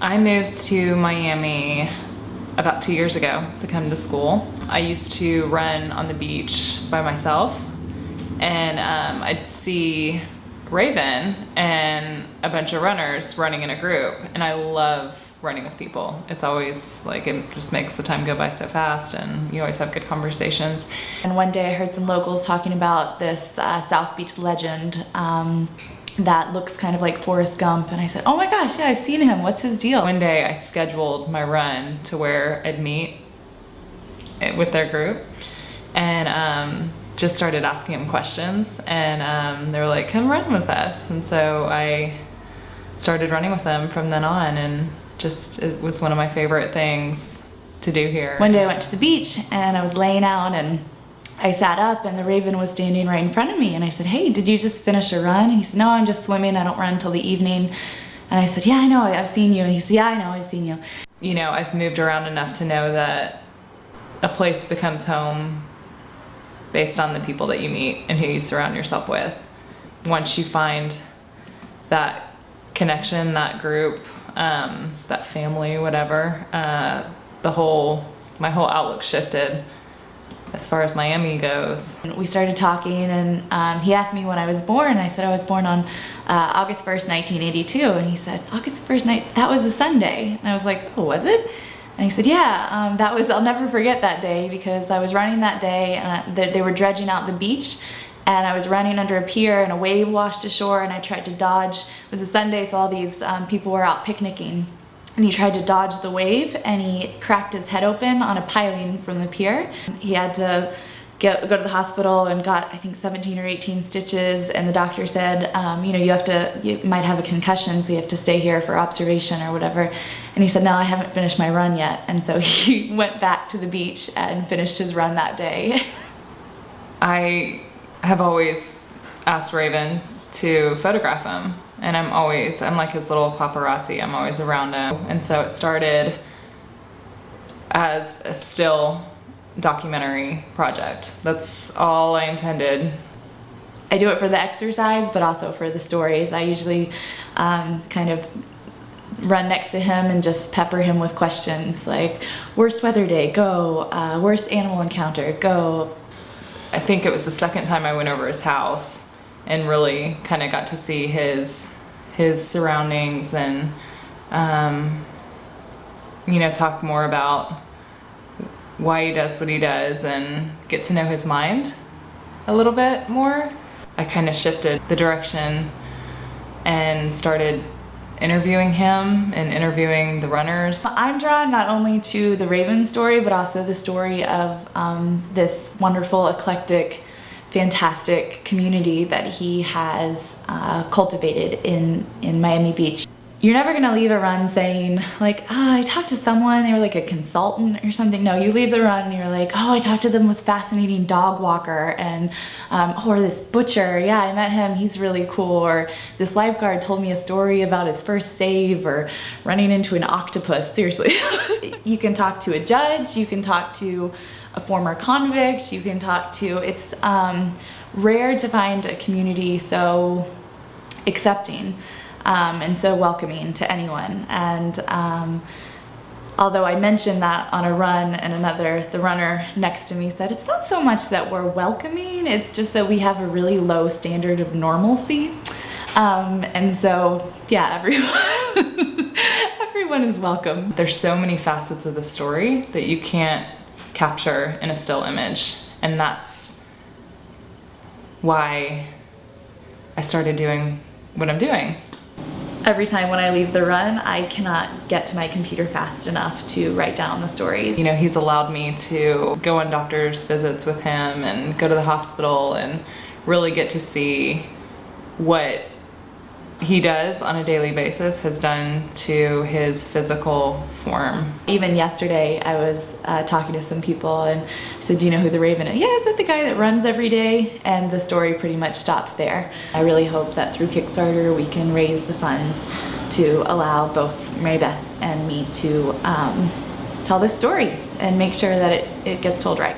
I moved to Miami about 2 years ago to come to school. I used to run on the beach by myself, and I'd see Raven and a bunch of runners running in a group, and I love running with people. It's always like, it just makes the time go by so fast, and you always have good conversations. And one day I heard some locals talking about this South Beach legend that looks kind of like Forrest Gump, and I said, oh my gosh, yeah, I've seen him, what's his deal? One day I scheduled my run to where I'd meet with their group, and just started asking them questions, and they were like, come run with us. And so I started running with them from then on, and just, it was one of my favorite things to do here. One day I went to the beach and I was laying out, and I sat up and the Raven was standing right in front of me, and I said, hey, did you just finish a run? And he said, no, I'm just swimming, I don't run till the evening. And I said, yeah, I know, I've seen you. And he said, yeah, I know, I've seen you. You know, I've moved around enough to know that a place becomes home based on the people that you meet and who you surround yourself with. Once you find that connection, that group, that family, whatever, my whole outlook shifted as far as Miami goes. We started talking, and he asked me when I was born. I said I was born on August 1st, 1982, and he said, August 1st, that was a Sunday. And I was like, oh, was it? And he said, yeah, I'll never forget that day, because I was running that day, and they were dredging out the beach, and I was running under a pier, and a wave washed ashore, and I tried to dodge. It was a Sunday, so all these people were out picnicking, and he tried to dodge the wave, and he cracked his head open on a piling from the pier. He had to go to the hospital and got, I think, 17 or 18 stitches, and the doctor said, you know, you might have a concussion, so you have to stay here for observation or whatever. And he said, no, I haven't finished my run yet. And so he went back to the beach and finished his run that day. I have always asked Raven to photograph him, and I'm like his little paparazzi. I'm always around him. And so it started as a still documentary project. That's all I intended. I do it for the exercise, but also for the stories. I usually kind of run next to him and just pepper him with questions like, worst weather day, go. Worst animal encounter, go. I think it was the second time I went over his house and really kind of got to see his surroundings, and you know, talk more about why he does what he does and get to know his mind a little bit more. I kind of shifted the direction and started interviewing him and interviewing the runners. I'm drawn not only to the Raven story, but also the story of this wonderful, eclectic, fantastic community that he has cultivated in Miami Beach. You're never gonna leave a run saying like, oh, I talked to someone, they were like a consultant or something. No, you leave the run and you're like, oh, I talked to them, was fascinating dog walker, and or this butcher, yeah, I met him, he's really cool, or this lifeguard told me a story about his first save, or running into an octopus, seriously. You can talk to a judge, you can talk to a former convict, you can talk to, it's rare to find a community so accepting. And so welcoming to anyone. And although I mentioned that on a run, and the runner next to me said, it's not so much that we're welcoming, it's just that we have a really low standard of normalcy. And so, yeah, everyone is welcome. There's so many facets of the story that you can't capture in a still image. And that's why I started doing what I'm doing. Every time when I leave the run, I cannot get to my computer fast enough to write down the stories. You know, he's allowed me to go on doctor's visits with him and go to the hospital and really get to see what he does on a daily basis has done to his physical form. Even yesterday, I was talking to some people and I said, do you know who the Raven is? Yeah, is that the guy that runs every day? And the story pretty much stops there. I really hope that through Kickstarter, we can raise the funds to allow both Mary Beth and me to tell this story and make sure that it gets told right.